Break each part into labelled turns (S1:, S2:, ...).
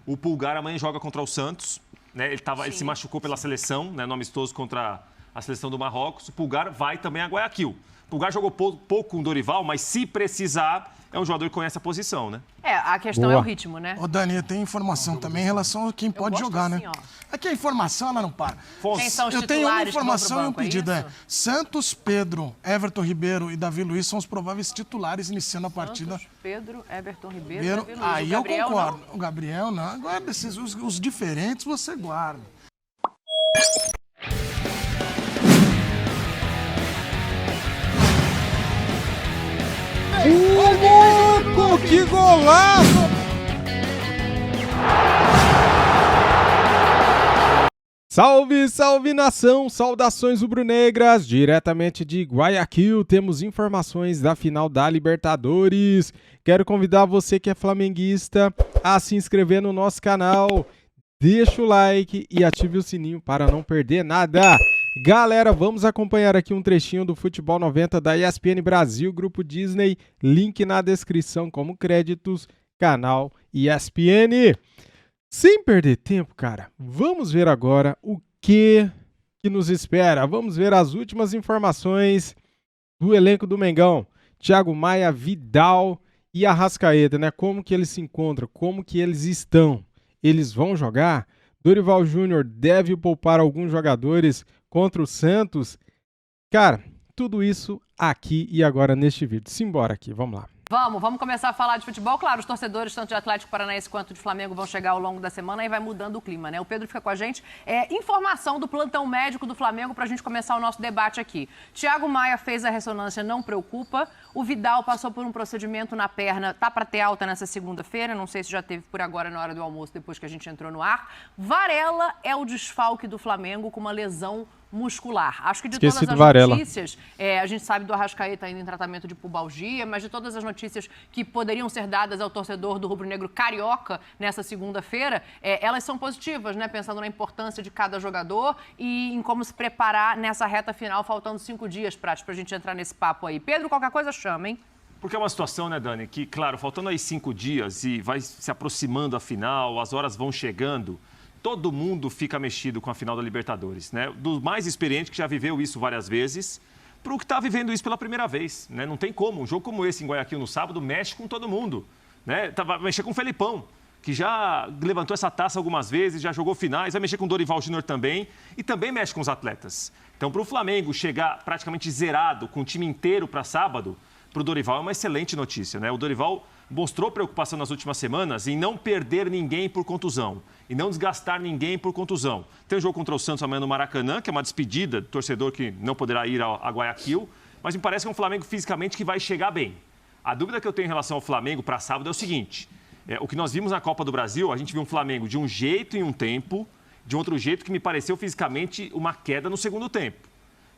S1: O Pulgar amanhã joga contra o Santos, né? Ele se machucou pela seleção, né? No amistoso contra a seleção do Marrocos. O Pulgar vai também a Guayaquil. O Pulgar jogou pouco com o Dorival, mas se precisar, é um jogador que conhece a posição, né?
S2: A questão é o ritmo, né?
S3: Ô, Dani, tem informação também em relação a quem pode jogar,
S2: assim,
S3: né? Aqui a informação, ela não para.
S2: Quem são os
S3: Eu tenho uma
S2: titulares
S3: informação e um
S2: que vão pro
S3: pedido.
S2: banco,
S3: Santos, Pedro, Everton Ribeiro e Davi Luiz são os prováveis titulares iniciando a partida.
S2: Santos, Pedro, Everton Ribeiro, Davi Luiz.
S3: Aí
S2: O Gabriel,
S3: eu concordo.
S2: não?
S3: O Gabriel, não. Guarda os diferentes, você guarda.
S4: Louco, que golaço! Salve, salve nação! Saudações rubro-negras! Diretamente de Guayaquil, temos informações da final da Libertadores. Quero convidar você que é flamenguista a se inscrever no nosso canal. Deixa o like e ative o sininho para não perder nada. Galera, vamos acompanhar aqui um trechinho do Futebol 90 da ESPN Brasil, Grupo Disney, link na descrição como créditos, canal ESPN. Sem perder tempo, cara, vamos ver agora o que nos espera. Vamos ver as últimas informações do elenco do Mengão. Thiago Maia, Vidal e Arrascaeta, né? Como que eles se encontram, como que eles estão. Eles vão jogar? Dorival Júnior deve poupar alguns jogadores contra o Santos. Cara, tudo isso aqui e agora neste vídeo. Simbora aqui, vamos lá.
S2: Vamos começar a falar de futebol. Claro, os torcedores, tanto de Atlético Paranaense quanto de Flamengo, vão chegar ao longo da semana e vai mudando o clima, né? O Pedro fica com a gente. Informação do plantão médico do Flamengo para a gente começar o nosso debate aqui. Thiago Maia fez a ressonância, não preocupa. O Vidal passou por um procedimento na perna, tá para ter alta nessa segunda-feira. Não sei se já teve por agora na hora do almoço, depois que a gente entrou no ar. Varela é o desfalque do Flamengo com uma lesão muscular. Acho que de todas as notícias, a gente sabe do Arrascaeta ainda em tratamento de pubalgia, mas de todas as notícias que poderiam ser dadas ao torcedor do rubro-negro carioca nessa segunda-feira, elas são positivas, né? Pensando na importância de cada jogador e em como se preparar nessa reta final, faltando 5 dias, pra a gente entrar nesse papo aí. Pedro, qualquer coisa chama, hein?
S1: Porque é uma situação, né, Dani, que, claro, faltando aí 5 dias e vai se aproximando a final, as horas vão chegando, todo mundo fica mexido com a final da Libertadores, né? Do mais experiente, que já viveu isso várias vezes, para o que está vivendo isso pela primeira vez, né? Não tem como. Um jogo como esse em Guayaquil no sábado mexe com todo mundo, né? Vai mexer com o Felipão, que já levantou essa taça algumas vezes, já jogou finais, vai mexer com o Dorival Júnior também e também mexe com os atletas. Então, para o Flamengo chegar praticamente zerado, com o time inteiro para sábado, para o Dorival é uma excelente notícia, né? O Dorival mostrou preocupação nas últimas semanas em não perder ninguém por contusão e não desgastar ninguém por contusão. Tem um jogo contra o Santos amanhã no Maracanã, que é uma despedida do torcedor que não poderá ir a Guayaquil, mas me parece que é um Flamengo fisicamente que vai chegar bem. A dúvida que eu tenho em relação ao Flamengo para sábado é o seguinte, o que nós vimos na Copa do Brasil, a gente viu um Flamengo de um jeito em um tempo, de outro jeito que me pareceu fisicamente uma queda no segundo tempo.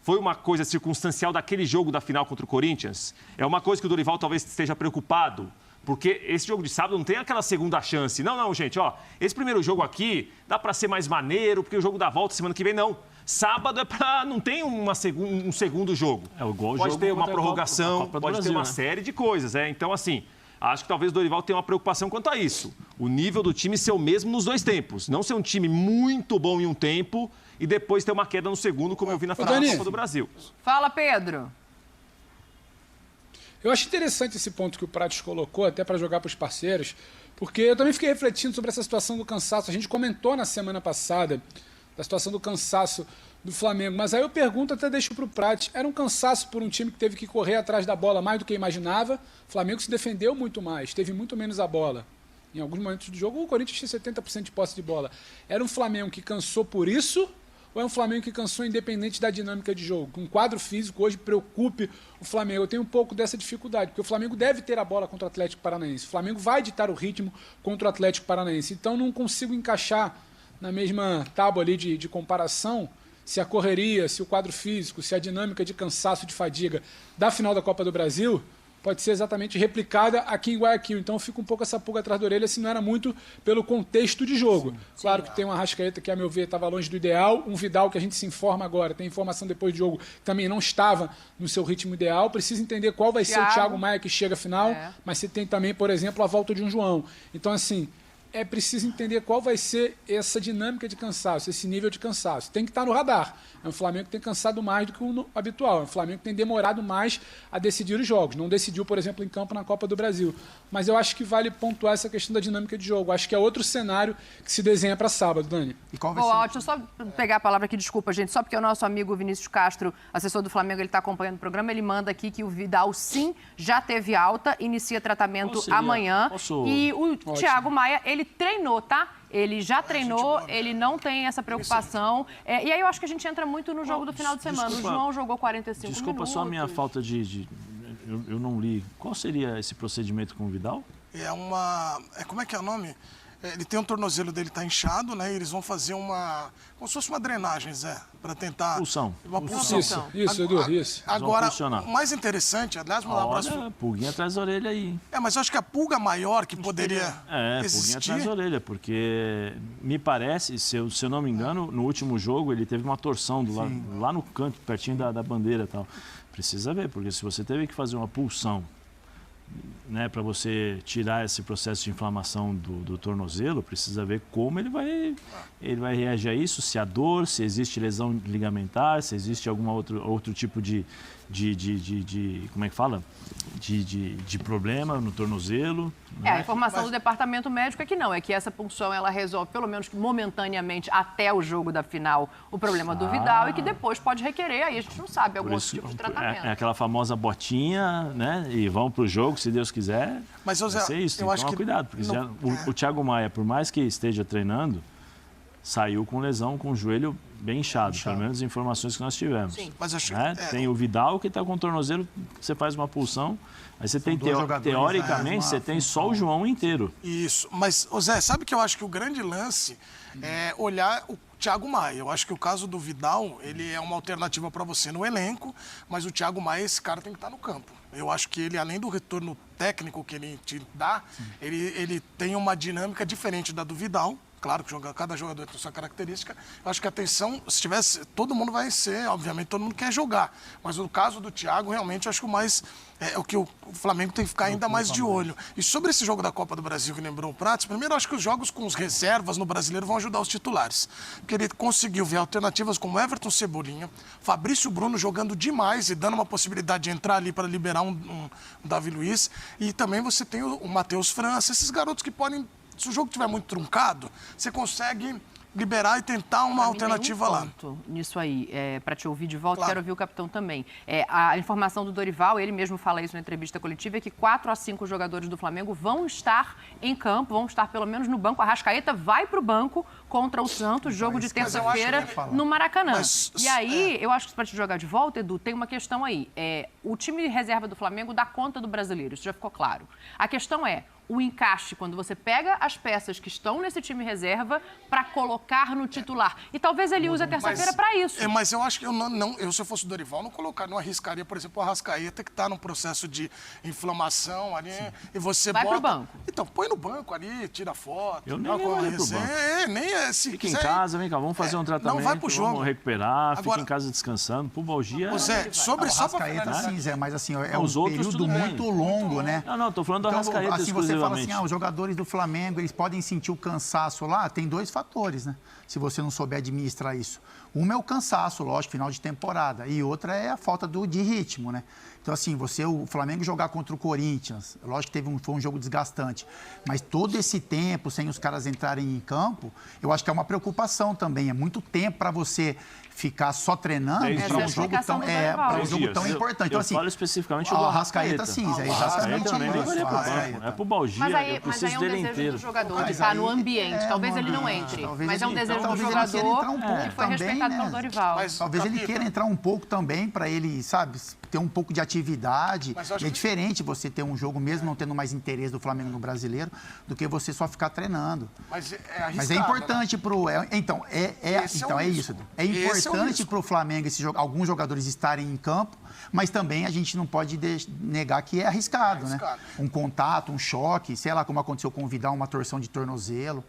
S1: Foi uma coisa circunstancial daquele jogo da final contra o Corinthians? É uma coisa que o Dorival talvez esteja preocupado? Porque esse jogo de sábado não tem aquela segunda chance. Não, gente, esse primeiro jogo aqui dá para ser mais maneiro, porque o jogo da volta semana que vem, não. Sábado é para... não tem um segundo jogo. Pode ter uma prorrogação, pode ter uma série de coisas. Então, assim, acho que talvez o Dorival tenha uma preocupação quanto a isso. O nível do time ser o mesmo nos dois tempos. Não ser um time muito bom em um tempo e depois ter uma queda no segundo, como eu vi na final da Copa do Brasil.
S2: Fala, Pedro.
S5: Eu acho interessante esse ponto que o Prates colocou, até para jogar para os parceiros, porque eu também fiquei refletindo sobre essa situação do cansaço. A gente comentou na semana passada da situação do cansaço do Flamengo, mas aí eu pergunto, até deixo para o Prates, era um cansaço por um time que teve que correr atrás da bola mais do que imaginava? O Flamengo se defendeu muito mais, teve muito menos a bola. Em alguns momentos do jogo, o Corinthians tinha 70% de posse de bola. Era um Flamengo que cansou por isso? Ou é um Flamengo que cansou independente da dinâmica de jogo? Que um quadro físico hoje preocupe o Flamengo. Eu tenho um pouco dessa dificuldade, porque o Flamengo deve ter a bola contra o Atlético Paranaense. O Flamengo vai ditar o ritmo contra o Atlético Paranaense. Então não consigo encaixar na mesma tábua ali de comparação se a correria, se o quadro físico, se a dinâmica de cansaço, de fadiga da final da Copa do Brasil pode ser exatamente replicada aqui em Guayaquil. Então fica um pouco essa pulga atrás da orelha, se não era muito pelo contexto de jogo. Sim. Claro que tem uma Arrascaeta que, a meu ver, estava longe do ideal, um Vidal que a gente se informa agora, tem informação depois do jogo, que também não estava no seu ritmo ideal. Precisa entender qual vai ser o Thiago Maia que chega à final, mas você tem também, por exemplo, a volta de um João. Então, assim, é preciso entender qual vai ser essa dinâmica de cansaço, esse nível de cansaço. Tem que estar no radar. É um Flamengo que tem cansado mais do que o habitual. É um Flamengo que tem demorado mais a decidir os jogos. Não decidiu, por exemplo, em campo na Copa do Brasil. Mas eu acho que vale pontuar essa questão da dinâmica de jogo. Acho que é outro cenário que se desenha para sábado, Dani.
S6: E qual vai
S2: Bom,
S6: ser?
S2: deixa eu só pegar a palavra aqui, desculpa, gente, só porque o nosso amigo Vinícius Castro, assessor do Flamengo, ele está acompanhando o programa, ele manda aqui que o Vidal, sim, já teve alta, inicia tratamento amanhã. E o Thiago Maia, ele treinou, tá? Ele já treinou, ele não tem essa preocupação. E aí eu acho que a gente entra muito no jogo do final de semana. O João jogou 45 minutos.
S7: Desculpa só a minha falta de... Eu não li. Qual seria esse procedimento com o Vidal?
S3: Como é que é o nome? Ele tem um tornozelo dele, tá inchado, né? E eles vão fazer como se fosse uma drenagem, Zé, para tentar...
S7: Pulsão.
S3: Uma pulsão.
S5: Isso, Edu, isso.
S3: Agora, o mais interessante, aliás, mandar um abraço...
S7: Olha, pulguinha atrás da orelha aí.
S3: Mas eu acho que a pulga maior que poderia
S7: pulguinha
S3: existir...
S7: atrás da orelha, porque me parece, se eu não me engano, no último jogo ele teve uma torção lá no canto, pertinho da bandeira e tal. Precisa ver, porque se você teve que fazer uma pulsão, né, para você tirar esse processo de inflamação do tornozelo, precisa ver como ele vai reagir a isso, se há dor, se existe lesão ligamentar, se existe algum outro tipo de como é que fala? De problema no tornozelo. Né?
S2: A informação do departamento médico é que não, é que essa punção ela resolve, pelo menos momentaneamente, até o jogo da final, o problema do Vidal e que depois pode requerer, aí a gente não sabe, algum outro tipo de tratamento.
S7: É aquela famosa botinha, né? E vão pro jogo, se Deus quiser.
S3: Mas,
S7: vai ser isso, tem que tomar cuidado, porque o Thiago Maia, por mais que esteja treinando, saiu com lesão, com o joelho bem inchado, pelo menos as informações que nós tivemos. Sim.
S3: Mas acho,
S7: Tem o Vidal que está com o tornozelo, você faz uma pulsão, aí você tem, teoricamente, você tem só o João inteiro.
S3: Isso, mas, Zé, sabe que eu acho que o grande lance é olhar o Thiago Maia. Eu acho que o caso do Vidal, ele é uma alternativa para você no elenco, mas o Thiago Maia, esse cara tem que estar no campo. Eu acho que ele, além do retorno técnico que ele te dá, ele tem uma dinâmica diferente da do Vidal. Claro que cada jogador tem sua característica. Eu acho que a atenção, se tivesse, todo mundo vai ser, obviamente, todo mundo quer jogar. Mas no caso do Thiago, realmente, eu acho que o mais é o que o Flamengo tem que ficar ainda mais de olho. E sobre esse jogo da Copa do Brasil que lembrou o Prats, primeiro eu acho que os jogos com os reservas no Brasileiro vão ajudar os titulares. Porque ele conseguiu ver alternativas como Everton Cebolinha, Fabrício Bruno jogando demais e dando uma possibilidade de entrar ali para liberar um Davi Luiz. E também você tem o Matheus França, esses garotos que podem... Se o jogo estiver muito truncado, você consegue liberar e tentar uma alternativa lá.
S2: Nisso aí, para te ouvir de volta, quero ouvir o capitão também. A informação do Dorival, ele mesmo fala isso na entrevista coletiva, é que 4 a 5 jogadores do Flamengo vão estar em campo, vão estar pelo menos no banco. A Arrascaeta vai para o banco contra o Santos, jogo de terça-feira no Maracanã. E aí, eu acho que para te jogar de volta, Edu, tem uma questão aí. O time reserva do Flamengo dá conta do brasileiro, isso já ficou claro. A questão é o encaixe, quando você pega as peças que estão nesse time reserva para colocar no titular. E talvez ele use a terça-feira para isso.
S3: Mas eu acho que eu, se eu fosse o Dorival, não arriscaria, por exemplo, o Arrascaeta, que está num processo de inflamação ali, e você
S2: vai
S3: bota...
S2: pro banco.
S3: Então, põe no banco ali, tira foto.
S7: Eu nem levaria pro banco. Fica em casa, vem cá, vamos fazer um tratamento,
S3: não vai pro jogo.
S7: Vamos recuperar, fica em casa descansando, pubalgia...
S3: Zé, sobre só para
S6: Arrascaeta, sim, Zé, mas assim, é
S7: os
S6: um
S7: outros,
S6: período muito longo, né?
S7: Não, tô falando do Arrascaeta
S6: assim, você fala assim, os jogadores do Flamengo, eles podem sentir o cansaço lá, tem 2 fatores, né? Se você não souber administrar isso. Uma é o cansaço, lógico, final de temporada, e outra é a falta de ritmo, né? Então, assim, o Flamengo jogar contra o Corinthians, lógico que foi um jogo desgastante, mas todo esse tempo, sem os caras entrarem em campo, eu acho que é uma preocupação também. É muito tempo para você ficar só treinando para um jogo tão importante. Então, assim,
S7: falo especificamente do
S6: Arrascaeta, sim, é exatamente
S7: isso. É pubalgia, eu preciso
S2: é um
S7: dele
S2: desejo
S7: inteiro.
S2: do jogador de estar no ambiente. Talvez ele não entre, mas é um desejo do jogador que foi respeitado pelo Dorival.
S6: Talvez ele queira entrar um pouco também para ele, sabe, ter um pouco de atividade. É diferente você ter um jogo, mesmo não tendo mais interesse do Flamengo no Brasileiro, do que você só ficar treinando. Mas é importante pro... Então, é isso. É importante para o Flamengo alguns jogadores estarem em campo, mas também a gente não pode negar que é arriscado, né? Um contato, um choque, sei lá como aconteceu com o Vidal, uma torção de tornozelo.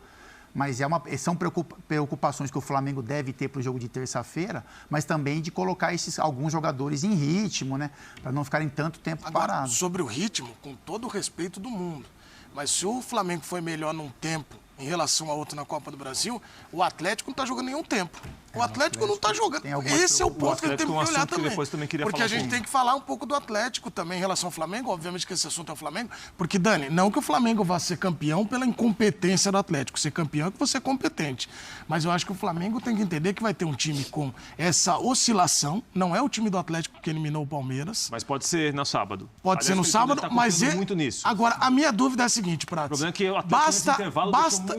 S6: Mas são preocupações que o Flamengo deve ter para o jogo de terça-feira, mas também de colocar alguns jogadores em ritmo, né? Para não ficarem tanto tempo parados.
S3: Sobre o ritmo, com todo o respeito do mundo, mas se o Flamengo foi melhor num tempo em relação a outro na Copa do Brasil, o Atlético não está jogando nenhum tempo. O Atlético não está jogando. Esse é o ponto que ele tem que olhar também. Porque a gente tem que falar um pouco do Atlético também em relação ao Flamengo. Obviamente que esse assunto é o Flamengo. Porque, Dani, não que o Flamengo vá ser campeão pela incompetência do Atlético. Ser campeão é que você é competente. Mas eu acho que o Flamengo tem que entender que vai ter um time com essa oscilação. Não é o time do Atlético que eliminou o Palmeiras.
S1: Mas pode ser no sábado.
S3: Pode ser no sábado, mas
S1: muito nisso.
S3: Agora, a minha dúvida é a seguinte, Prats.
S1: O problema é que o Atlético nesse intervalo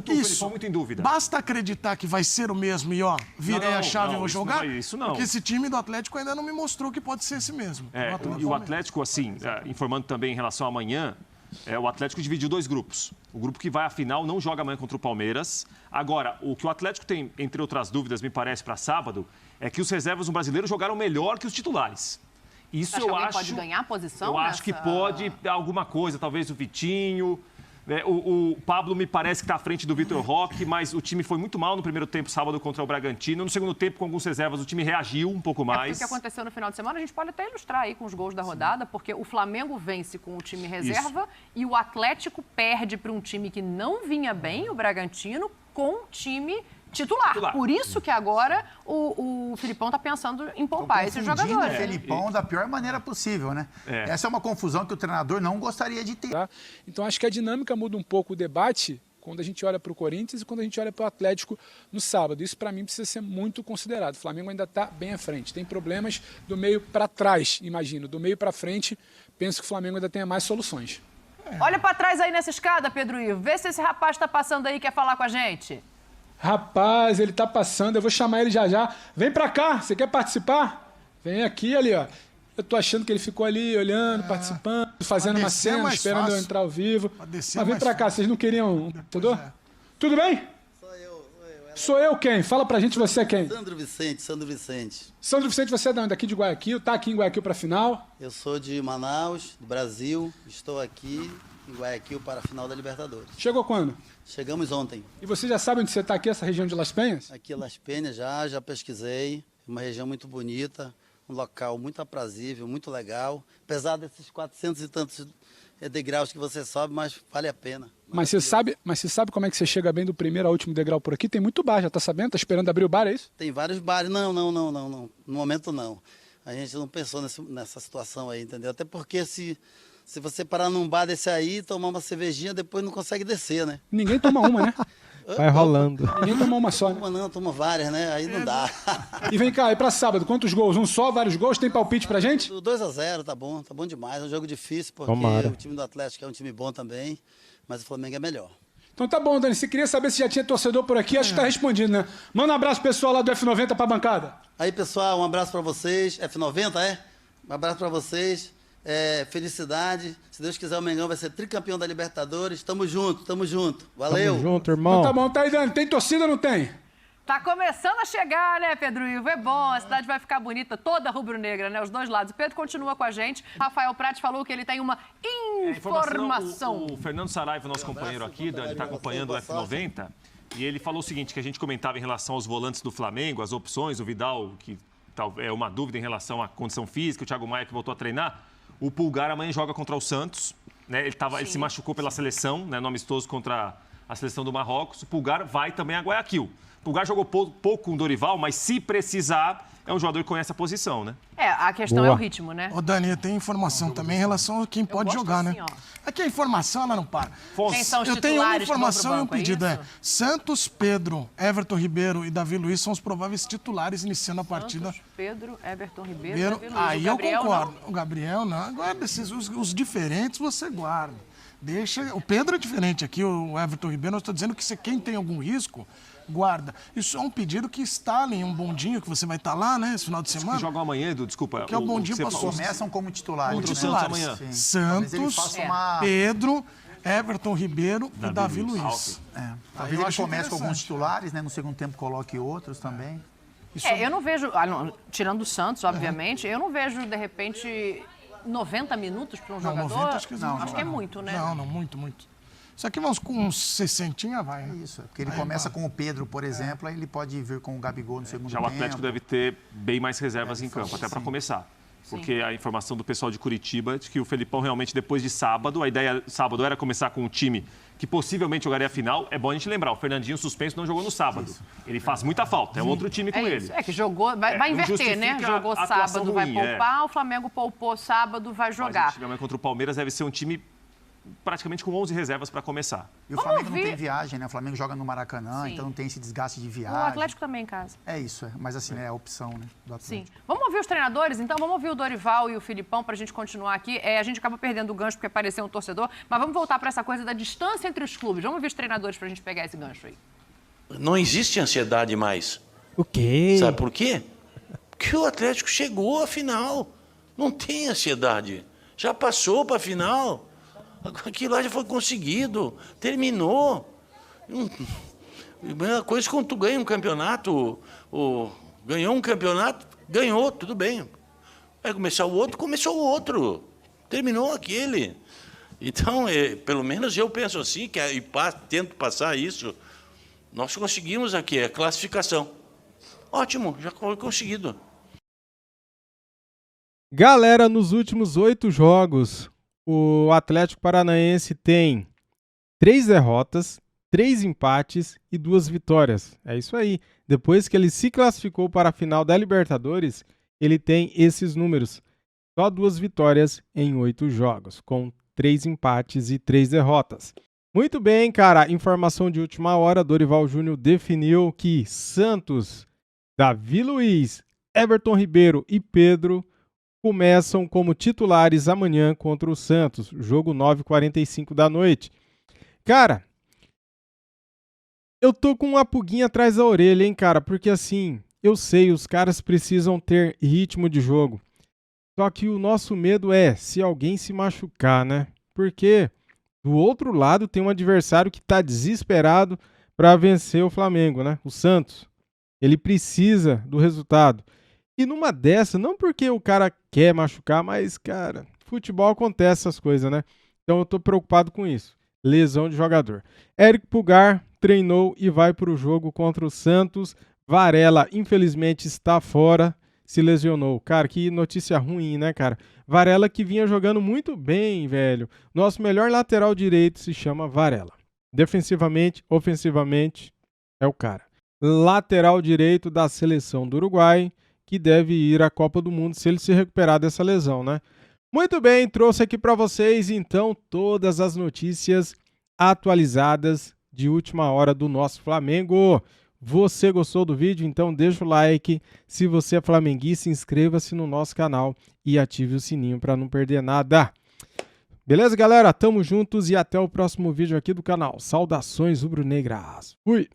S1: deixou muito em dúvida.
S3: Basta acreditar que vai ser o mesmo e, ó, virei a chave e vou jogar?
S1: Isso não.
S3: Porque esse time do Atlético ainda não me mostrou que pode ser esse mesmo.
S1: E o Atlético, assim, informando também em relação a amanhã, o Atlético dividiu 2 grupos. O grupo que vai à final não joga amanhã contra o Palmeiras. Agora, o que o Atlético tem, entre outras dúvidas, me parece, para sábado, é que os reservas no Brasileiro jogaram melhor que os titulares. Isso eu acho.
S2: Pode ganhar posição?
S1: Eu acho que pode alguma coisa, talvez o Vitinho. O Pablo me parece que está à frente do Vitor Roque, mas o time foi muito mal no primeiro tempo, sábado, contra o Bragantino. No segundo tempo, com alguns reservas, o time reagiu um pouco mais.
S2: O que aconteceu no final de semana, a gente pode até ilustrar aí com os gols da rodada, porque o Flamengo vence com o time reserva e o Atlético perde para um time que não vinha bem, o Bragantino, com o time titular. Por isso que agora o Filipão está pensando em poupar esses jogadores.
S6: O Filipão da pior maneira possível, né? Essa é uma confusão que o treinador não gostaria de ter.
S5: Tá? Então, acho que a dinâmica muda um pouco o debate quando a gente olha para o Corinthians e quando a gente olha para o Atlético no sábado. Isso, para mim, precisa ser muito considerado. O Flamengo ainda está bem à frente. Tem problemas do meio para trás, imagino. Do meio para frente, penso que o Flamengo ainda tenha mais soluções.
S2: Olha para trás aí nessa escada, Pedro Ivo. Vê se esse rapaz está passando aí e quer falar com a gente.
S5: Rapaz, ele tá passando, eu vou chamar ele já já. Vem pra cá, você quer participar? Vem aqui, ali, ó. Eu tô achando que ele ficou ali olhando, participando, fazendo uma cena, esperando eu entrar ao vivo. Mas vem pra cá, vocês não queriam, entendeu? Tudo bem? Sou eu quem? Fala pra gente, você é quem?
S8: Sandro Vicente.
S5: Sandro Vicente, você é de onde? Daqui de Guayaquil, tá aqui em Guayaquil pra final?
S8: Eu sou de Manaus, do Brasil. Estou aqui em Guayaquil para a final da Libertadores.
S5: Chegou quando?
S8: Chegamos ontem.
S5: E você já sabe onde você tá aqui, essa região de Las Penhas?
S8: Aqui em Las Penhas já pesquisei. Uma região muito bonita, um local muito aprazível, muito legal. Apesar desses 400 e tantos degraus que você sobe, mas vale a pena.
S5: Mas você sabe como é que você chega bem do primeiro ao último degrau por aqui? Tem muito bar, já tá sabendo? Tá esperando abrir o bar, é isso?
S8: Tem vários bares. Não. No momento não. A gente não pensou nessa situação aí, entendeu? Até porque se você parar num bar desse aí, tomar uma cervejinha, depois não consegue descer, né?
S5: Ninguém toma uma, né?
S4: Vai rolando.
S5: Ninguém toma uma só, né?
S8: Toma várias, né? Aí não dá.
S5: E vem cá, e pra sábado, quantos gols? Um só, vários gols? Tem palpite pra gente?
S8: 2-0, tá bom demais. É um jogo difícil, porque
S4: Tomara.
S8: O time do Atlético é um time bom também, mas o Flamengo é melhor.
S5: Então tá bom, Dani. Você queria saber se já tinha torcedor por aqui? Acho que tá respondido, né? Manda um abraço pessoal lá do F90 pra bancada.
S8: Aí, pessoal, um abraço pra vocês. F90, é? Um abraço pra vocês. Felicidade. Se Deus quiser, o Mengão vai ser tricampeão da Libertadores. Tamo junto. Valeu.
S4: Tamo junto, irmão.
S5: Então tá bom, tá aí, Dani. Tem torcida ou não tem?
S2: Tá começando a chegar, né, Pedro Ivo? É bom, a cidade vai ficar bonita, toda rubro-negra, né? Os dois lados. O Pedro continua com a gente. Rafael Prats falou que ele tem uma informação.
S1: O Fernando Saraiva, nosso companheiro aqui, Dani, está acompanhando o F90. E ele falou o seguinte, que a gente comentava em relação aos volantes do Flamengo, as opções, o Vidal, que é uma dúvida em relação à condição física, o Thiago Maia que voltou a treinar. O Pulgar amanhã joga contra o Santos, né? Ele se machucou pela seleção, né? No amistoso contra a seleção do Marrocos. O Pulgar vai também a Guayaquil. O Pulgar jogou pouco com o Dorival, mas se precisar, é um jogador que conhece a posição, né?
S2: A questão é o ritmo, né?
S3: Ô, Dani, tem informação também em relação a quem pode jogar,
S2: assim,
S3: né? Aqui a informação, ela não para.
S2: Quem são os
S3: Eu tenho uma
S2: titulares que vão pro
S3: informação e um
S2: banco, é
S3: pedido.
S2: isso?
S3: Santos, Pedro, Everton Ribeiro e Davi Luiz são os prováveis titulares iniciando a partida.
S2: Santos, Pedro, Everton Ribeiro, Davi Luiz.
S3: Aí
S2: O Gabriel,
S3: eu concordo.
S2: não?
S3: O Gabriel, não. Guarda os diferentes, você guarda. Deixa. O Pedro é diferente aqui, o Everton Ribeiro. Eu estou dizendo que quem tem algum risco, guarda. Isso é um pedido que instalem um bondinho que você vai estar lá, né, esse final de semana.
S1: Que jogam amanhã, Edu, desculpa.
S3: Que é o bondinho passou.
S6: Começam como titulares.
S1: Contra o
S6: né?
S1: Santos amanhã.
S6: Sim.
S3: Santos, Pedro, Everton Ribeiro e Davi Luiz.
S6: Talvez ele comece com alguns titulares, né? No segundo tempo coloque outros também.
S2: Eu não vejo, tirando o Santos, obviamente, eu não vejo, de repente, 90 minutos para um jogador.
S3: 90, acho que
S2: é muito, né?
S3: Não, muito. Isso aqui vamos com uns 60 vai, né?
S6: Isso, porque ele começa com o Pedro, por exemplo, aí ele pode vir com o Gabigol no segundo
S1: Já
S6: tempo.
S1: o Atlético deve ter bem mais reservas em campo, até para começar. Porque a informação do pessoal de Curitiba é de que o Felipão realmente, depois de sábado, a ideia sábado era começar com um time que possivelmente jogaria a final. É bom a gente lembrar, o Fernandinho suspenso não jogou no sábado. Ele faz muita falta, é outro time com ele.
S2: É que jogou, vai inverter, né? Jogou sábado, vai poupar, o Flamengo poupou sábado, vai jogar.
S1: Mas contra o Palmeiras deve ser um time praticamente com 11 reservas para começar.
S6: E o Flamengo não tem viagem, né? O Flamengo joga no Maracanã, então não tem esse desgaste de viagem.
S2: O Atlético também em casa.
S6: É isso, mas assim, é a opção, né, do Atlético.
S2: Sim. Vamos ouvir os treinadores? Então, vamos ouvir o Dorival e o Filipão para a gente continuar aqui. A gente acaba perdendo o gancho porque apareceu um torcedor, mas vamos voltar para essa coisa da distância entre os clubes. Vamos ouvir os treinadores para a gente pegar esse gancho aí.
S9: Não existe ansiedade mais.
S4: O quê?
S9: Sabe por quê? Porque o Atlético chegou à final. Não tem ansiedade. Já passou para a final. Aquilo lá já foi conseguido. Terminou. A mesma coisa quando tu ganha um campeonato. Ganhou um campeonato, ganhou, tudo bem. Vai começar o outro, começou o outro. Terminou aquele. Então, pelo menos eu penso assim, e tento passar isso. Nós conseguimos aqui a classificação. Ótimo, já foi conseguido.
S4: Galera, nos últimos 8 jogos, o Atlético Paranaense tem 3 derrotas, 3 empates e 2 vitórias. É isso aí. Depois que ele se classificou para a final da Libertadores, ele tem esses números. Só 2 vitórias em 8 jogos, com 3 empates e 3 derrotas. Muito bem, cara. Informação de última hora. Dorival Júnior definiu que Santos, Davi Luiz, Everton Ribeiro e Pedro começam como titulares amanhã contra o Santos. Jogo 9h45 da noite. Cara, eu tô com uma pulguinha atrás da orelha, hein, cara? Porque assim, eu sei, os caras precisam ter ritmo de jogo. Só que o nosso medo é se alguém se machucar, né? Porque do outro lado tem um adversário que tá desesperado para vencer o Flamengo, né? O Santos. Ele precisa do resultado. E numa dessa, não porque o cara quer machucar, mas, cara, futebol acontece essas coisas, né? Então eu tô preocupado com isso. Lesão de jogador. Éric Pulgar treinou e vai para o jogo contra o Santos. Varela, infelizmente, está fora, se lesionou. Cara, que notícia ruim, né, cara? Varela que vinha jogando muito bem, velho. Nosso melhor lateral direito se chama Varela. Defensivamente, ofensivamente, é o cara. Lateral direito da seleção do Uruguai, que deve ir à Copa do Mundo se ele se recuperar dessa lesão, né? Muito bem, trouxe aqui para vocês, então, todas as notícias atualizadas de última hora do nosso Flamengo. Você gostou do vídeo? Então deixa o like. Se você é flamenguista, inscreva-se no nosso canal e ative o sininho para não perder nada. Beleza, galera? Tamo juntos e até o próximo vídeo aqui do canal. Saudações rubro-negras. Fui!